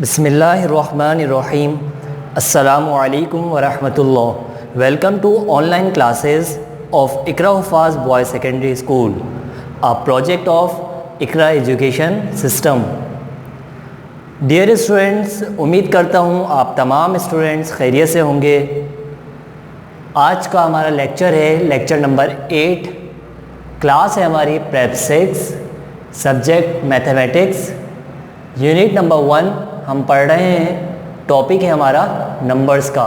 बिस्मिल्लाहिर्रहमानिर्रहीम। अस्सलामु अलैकुम वरहमतुल्लाह। Welcome to online classes of Iqra Huffaz boys secondary school, a project of Iqra education system. Dear students, उम्मीद करता हूँ आप तमाम स्टूडेंट्स खैरियत से होंगे। आज का हमारा लेक्चर है लेक्चर नंबर 8। क्लास है हमारी prep 6, subject mathematics, unit number 1 हम पढ़ रहे हैं। टॉपिक है हमारा नंबर्स का।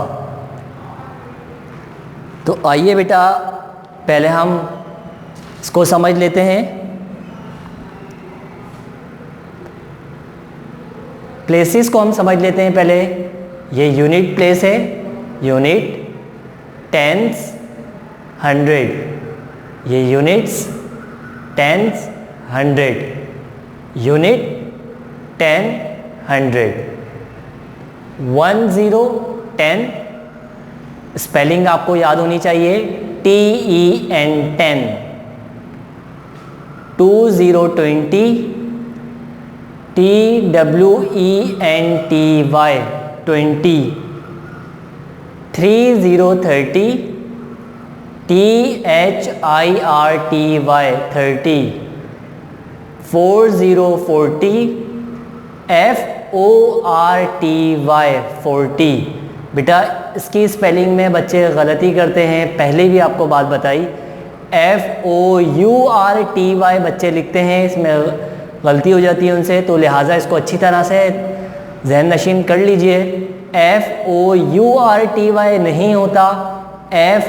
तो आइए बेटा पहले हम इसको समझ लेते हैं। प्लेसेस को हम समझ लेते हैं पहले। ये यूनिट प्लेस है, यूनिट टेंस, 100। ये यूनिट्स टेंस, 100, यूनिट 10, 100, 10, 10। स्पेलिंग आपको याद होनी चाहिए, TEN 10। 20, 20, TWENTY 20। 30, 30, THIRTY 30। 40, 40, FORTY 40। बेटा इसकी स्पेलिंग में बच्चे गलती करते हैं, पहले भी आपको बात बताई। FOURTY बच्चे लिखते हैं, इसमें गलती हो जाती है उनसे, तो लिहाजा इसको अच्छी तरह से जहन नशीन कर लीजिए। FOURTY नहीं होता,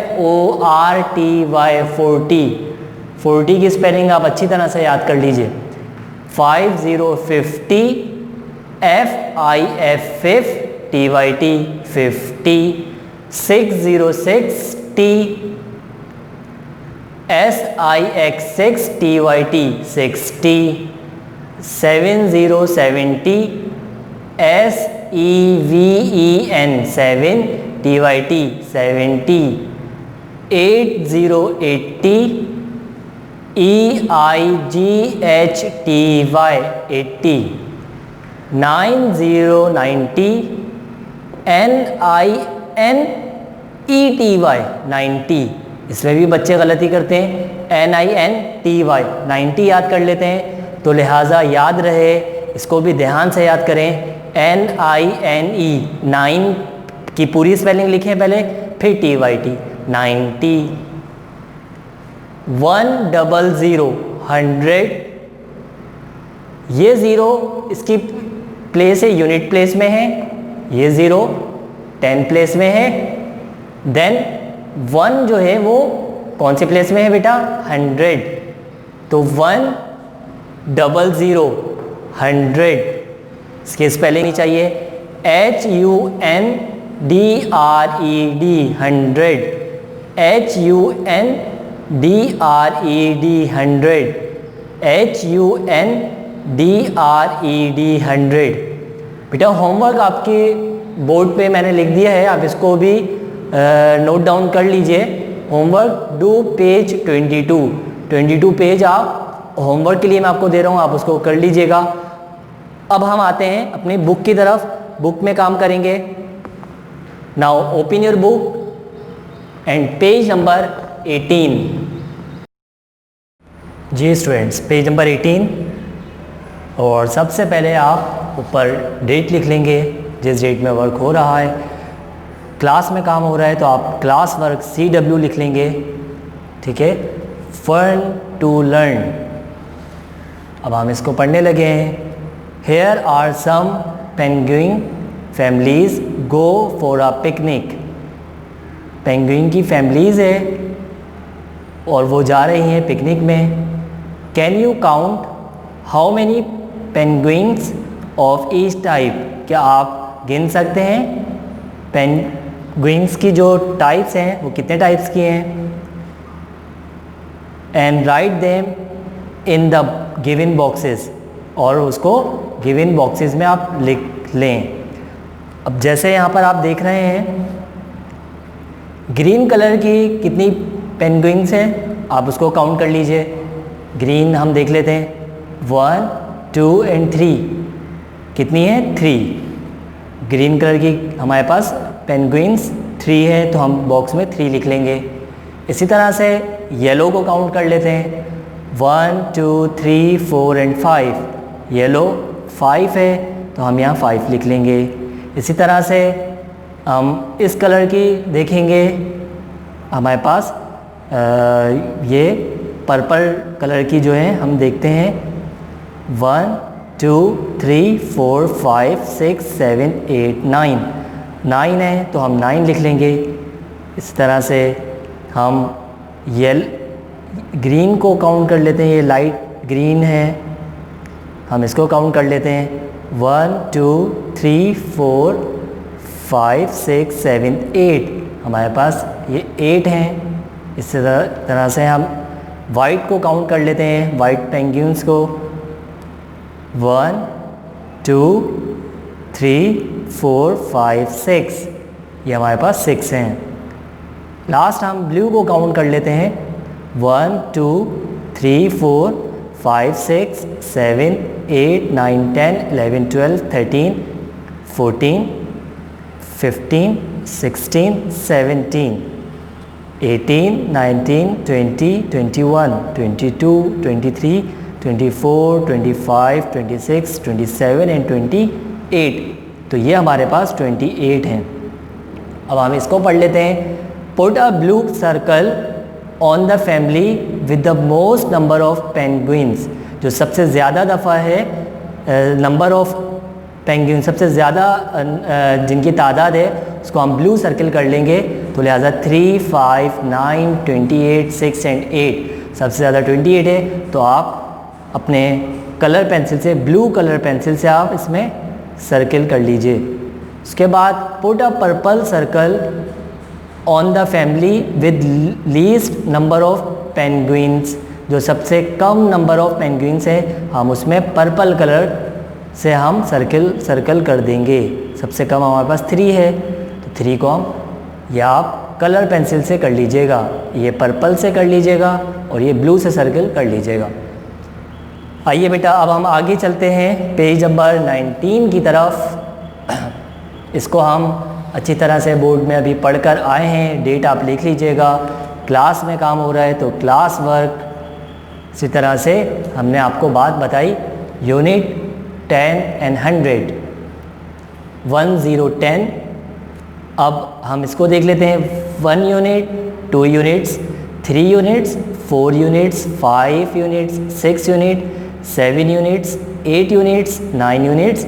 FORTY 40। 40 की स्पेलिंग आप अच्छी तरह से याद कर लीजिए। 50, 50, FIF TYT 50। 60, 60, SIX TYT 60। 70, 70, SEVEN 7 TYT 70। 80, 80, EIGHTY 80। 90, 90, NINETY 90। इसमें भी बच्चे गलती करते हैं, NINTY 90 याद कर लेते हैं, तो लिहाजा याद रहे, इसको भी ध्यान से याद करें। NINE 9 की पूरी स्पेलिंग लिखें पहले, फिर TYT 90। 100, 100। ये ज़ीरो इसकी प्लेस है, यूनिट प्लेस में है। ये ज़ीरो 10 प्लेस में है। देन 1 जो है वो कौन से प्लेस में है बेटा, 100। तो 100, 100। इसकी स्पेलिंग नहीं चाहिए, HUNDRED 100। HUNDRED 100। HUNDRED 100। बेटा होमवर्क आपके बोर्ड पे मैंने लिख दिया है, आप इसको भी नोट डाउन कर लीजिए। होमवर्क डू पेज 22 पेज आप होमवर्क के लिए मैं आपको दे रहा हूँ, आप उसको कर लीजिएगा। अब हम आते हैं अपनी बुक की तरफ, बुक में काम करेंगे। Now open your book and page number 18। जी स्टूडेंट्स, पेज नंबर 18। और सबसे पहले आप ऊपर डेट लिख लेंगे, जिस डेट में वर्क हो रहा है। क्लास में काम हो रहा है तो आप क्लास वर्क CW लिख लेंगे, ठीक है। Fun to learn. अब हम इसको पढ़ने लगे हैं। Here are some penguin families go for a picnic. Penguin की फैमिलीज़ है और वो जा रही हैं पिकनिक में। Can you count how many penguins of each type. क्या आप गिन सकते हैं पेंगुइन्स की जो टाइप्स हैं वो कितने टाइप्स की हैं। And write them in the given boxes. और उसको गिवन बॉक्सेस में आप लिख लें। अब जैसे यहाँ पर आप देख रहे हैं, ग्रीन कलर की कितनी पेंगुइन्स हैं, आप उसको काउंट कर लीजिए। ग्रीन हम देख लेते हैं, 1, 2 एंड 3। कितनी है? 3। ग्रीन कलर की हमारे पास पेंगुइन्स 3 है तो हम बॉक्स में 3 लिख लेंगे। इसी तरह से येलो को काउंट कर लेते हैं, 1 2 3 4 एंड 5। येलो 5 है तो हम यहाँ 5 लिख लेंगे। इसी तरह से हम इस कलर की देखेंगे, हमारे पास ये पर्पल कलर की जो है हम देखते हैं 1 2 3 4 5 6 7 8 9 है तो हम 9 लिख लेंगे। इस तरह से हम ग्रीन को काउंट कर लेते हैं, ये लाइट ग्रीन है, हम इसको काउंट कर लेते हैं 1 2 3 4 5 6 7 8, हमारे पास ये 8 हैं। इस तरह से हम वाइट को काउंट कर लेते हैं, वाइट पेंगुइन्स को 1 2 3 4 5 6, ये हमारे पास 6 हैं। लास्ट हम ब्लू को काउंट कर लेते हैं 1 2 3 4 5 6 7 8 9 10 11 12 13 14 15 16 17 18 19 20 21 22 23 24 25 26 27 एंड 28। तो ये हमारे पास 28 हैं। अब हम इसको पढ़ लेते हैं। Put a blue circle on the family with the most number of penguins, जो सबसे ज़्यादा दफ़ा है नंबर ऑफ पेंगुइन, सबसे ज़्यादा जिनकी तादाद है उसको हम ब्लू सर्कल कर लेंगे। तो लिहाजा 3 5 9 28 6 एंड 8, सबसे ज़्यादा 28 है तो आप अपने कलर पेंसिल से, ब्लू कलर पेंसिल से आप इसमें सर्कल कर लीजिए। उसके बाद put a purple circle on the family with least number of penguins, जो सबसे कम नंबर ऑफ पेंगुइन्स है हम उसमें पर्पल कलर से हम सर्कल कर देंगे। सबसे कम हमारे पास 3 है तो 3 को हम, या आप कलर पेंसिल से कर लीजिएगा, ये पर्पल से कर लीजिएगा और ये ब्लू से सर्कल कर लीजिएगा। आइए बेटा अब हम आगे चलते हैं पेज नंबर 19 की तरफ। इसको हम अच्छी तरह से बोर्ड में अभी पढ़कर आए हैं, डेट आप लिख लीजिएगा। क्लास में काम हो रहा है तो क्लास वर्क। इसी तरह से हमने आपको बात बताई यूनिट 10 एंड 100, 1 0 10। अब हम इसको देख लेते हैं 1 unit, 2 units, 3 units, 4 units, 5 units, 6 unit, 7 units, 8 units, 9 units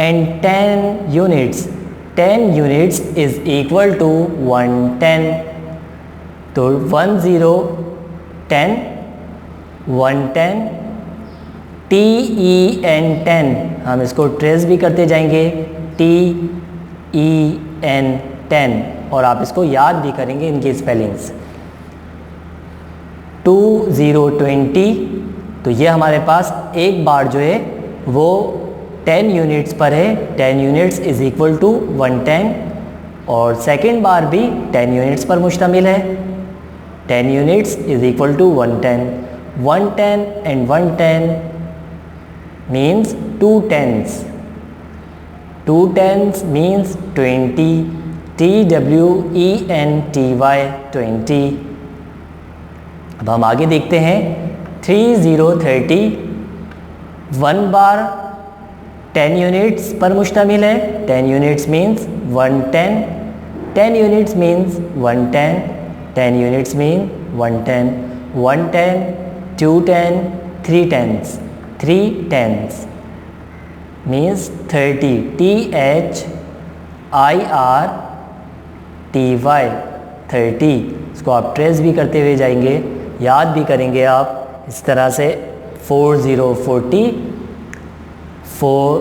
and 10 units. 10 units is equal to 110. तो 1 0 10 110 TEN 10, हम इसको ट्रेस भी करते जाएंगे TEN 10, और आप इसको याद भी करेंगे इनकी स्पेलिंग्स। 2 0 20, तो ये हमारे पास एक बार जो है वो 10 यूनिट्स पर है, 10 यूनिट्स इज़ इक्वल टू 110, और सेकेंड बार भी 10 यूनिट्स पर मुश्तमिल है, 10 units is equal to 110। 110 and 110 means 2 10s, 2 10s means 20, TWENTY 20। अब हम आगे देखते हैं 3 0 30, 1 बार 10 यूनिट्स पर मुश्तमिल है, 10 units means 110, 10 units means 110, 10 units mean 110, 110 2 10 3 10s, 3 10s means 30, THIRTY 30। इसको आप ट्रेस भी करते हुए जाएंगे, याद भी करेंगे आप इस तरह से 4 0 40, 4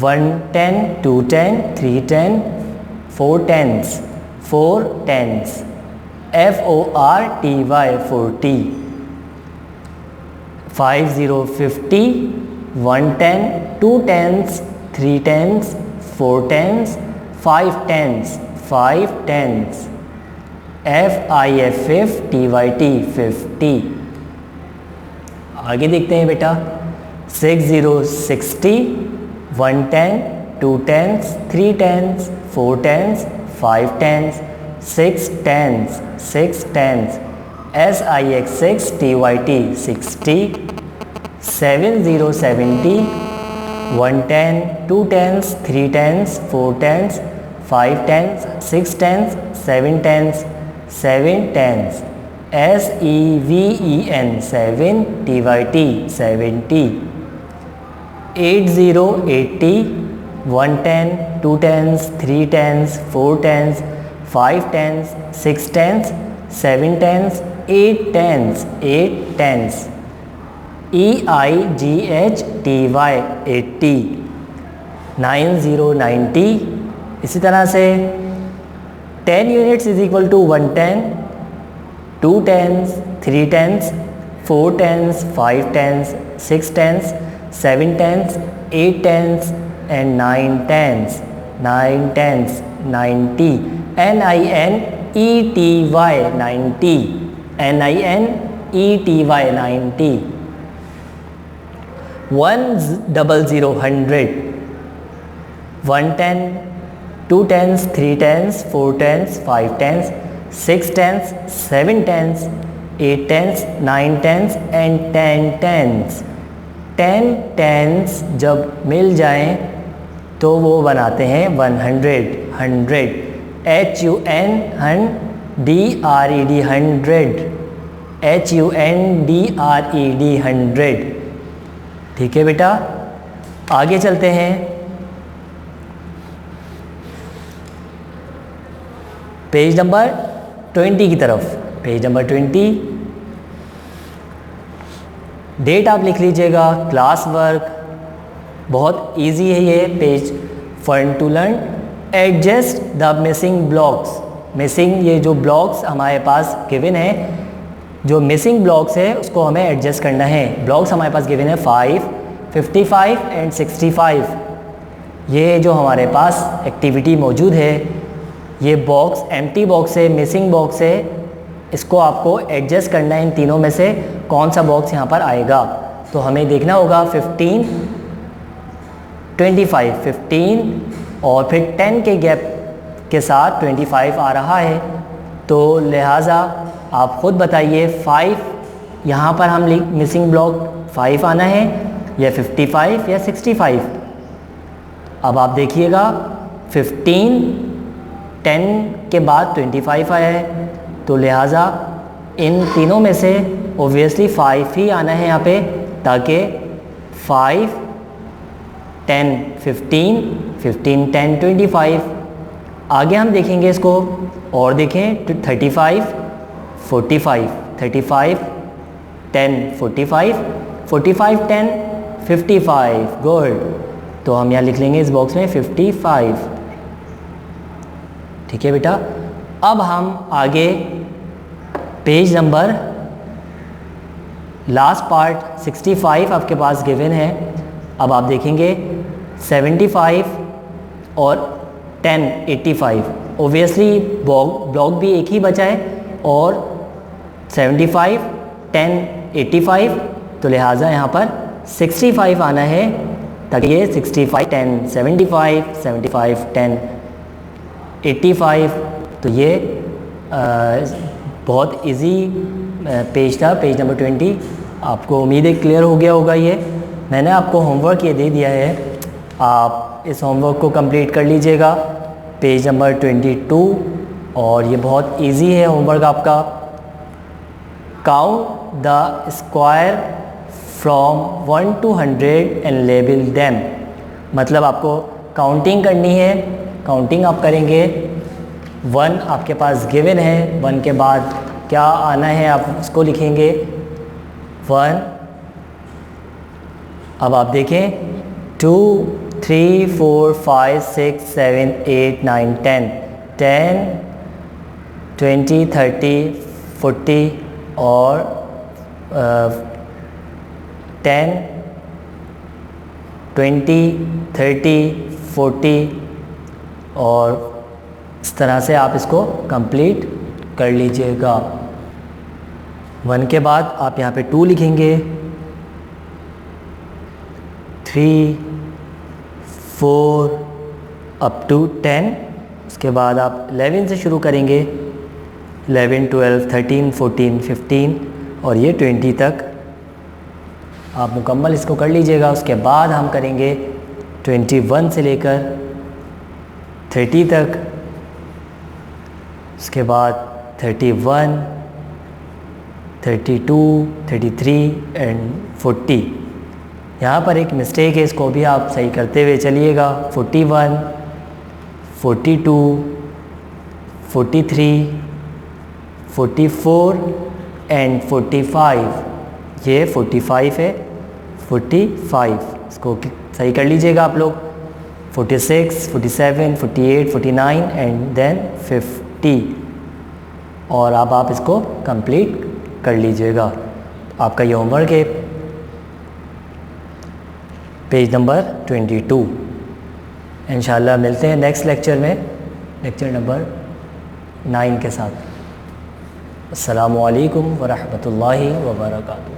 1 10 2 10 3 10 4 10s, 4 10s, FORTY 40, 5 0 50, 1 10 2 10s 3 10s 4 10s 5 10s 5 10s, FIFFTYT 50। आगे देखते हैं बेटा 6 0 60, 1 10 2 tens, 3 tens, 4 tens, 5 tens, 6 tens, 6 tens, SIX6TYT 60, 70 70, 1 ten, 2 tens, 3 tens, 4 tens, 5 tens, 6 tens, 7 tens, 7 tens, SEVEN 7 TYT 70, 80 80, 1 ten, 2 tens, 3 tens, 4 tens, 5 tens, 6 tens, 7 tens, 8 tens, 8 tens, EIGHTY 80, 90 90। इसी तरह से 10 units is equal to 1 10, 2 tens, 3 tens, 4 tens, 5 tens, 6 tens, 7 tens, 8 tens and 9 tens, 9 tens, 90, NINETY 90, NINETY 90, 100 100, 1 10, 2 tens, 3 tens, 4 tens, 5 tens, 6 tens, 7 tens, 8 tens, 9 tens and 10 tens। 10 tens जब मिल जाएं तो वो बनाते हैं 100 100, HUNDRED 100, HUNDRED 100। ठीक है बेटा, आगे चलते हैं। पेज नंबर 20 की तरफ। पेज नंबर 20, डेट आप लिख लीजिएगा। क्लास वर्क बहुत इजी है ये page. Fun to learn, adjust the missing blocks. Missing ये जो ब्लॉक्स हमारे पास गिवन है, जो मिसिंग ब्लॉक्स है उसको हमें एडजस्ट करना है। ब्लॉक्स हमारे पास गिवन है 5, 55 एंड 65। ये जो हमारे पास एक्टिविटी मौजूद है, ये बॉक्स एम्प्टी बॉक्स है, मिसिंग बॉक्स है, इसको आपको एडजस्ट करना है। इन तीनों में से कौन सा बॉक्स यहाँ पर आएगा, तो हमें देखना होगा 15, 25, 15 और फिर 10 के गैप के साथ 25 आ रहा है। तो लिहाजा आप ख़ुद बताइए 5 यहाँ पर हम मिसिंग ब्लॉक 5 आना है या 55 या 65। अब आप देखिएगा 15, 10 के बाद 25 आया है, तो लिहाजा इन तीनों में से ओबियसली 5 ही आना है यहाँ पे, ताकि 5, 10, 15, 15, 10, 25। आगे हम देखेंगे इसको और देखें 35, 45, 35, 10, 45, 45, 10, 55। गुड, तो हम यहाँ लिख लेंगे इस बॉक्स में 55। ठीक है बेटा, अब हम आगे पेज नंबर लास्ट पार्ट 65 आपके पास गिवन है। अब आप देखेंगे 75 और 10, 85। ओबियसली ब्लॉक भी एक ही बचा है और 75, 10, 85, तो लिहाजा यहाँ पर 65 आना है, ताकि ये 65, 10, 75, 75, 10, 85। तो ये बहुत इजी पेज था, पेज नंबर 20। आपको उम्मीद है क्लियर हो गया होगा। ये मैंने आपको होमवर्क ये दे दिया है, आप इस होमवर्क को कंप्लीट कर लीजिएगा, पेज नंबर 22। और ये बहुत इजी है होमवर्क आपका। Count the square from 1 to 100 and label them. मतलब आपको काउंटिंग करनी है, काउंटिंग आप करेंगे। 1 आपके पास गिवन है, 1 के बाद क्या आना है आप उसको लिखेंगे 1। अब आप देखें 2, 3, 4, 5, 6, 7, 8, 9, 10, 10, 20, 30, 40 और 10, 20, 30, 40 और इस तरह से आप इसको कंप्लीट कर लीजिएगा। 1 के बाद आप यहाँ पे 2 लिखेंगे, 3, 4 अप टू 10। उसके बाद आप 11 से शुरू करेंगे, 11, 12, 13, 14, 15 और ये 20 तक आप मुकम्मल इसको कर लीजिएगा। उसके बाद हम करेंगे 21 से लेकर 30 तक। उसके बाद 31, 32, 33 एंड 40। यहाँ पर एक मिस्टेक है, इसको भी आप सही करते हुए चलिएगा। 41, 42, 43, 44 एंड 45। ये 45 है, 45 इसको सही कर लीजिएगा आप लोग। 46, 47, 48, 49 एंड देन 50 और अब आप इसको कंप्लीट कर लीजिएगा। आपका ये होमवर्क है, पेज नंबर 22। इंशाल्लाह मिलते हैं नेक्स्ट लेक्चर में, लेक्चर नंबर 9 के साथ। अस्सलामु अलैकुम व रहमतुल्लाहि व बरकातुहू।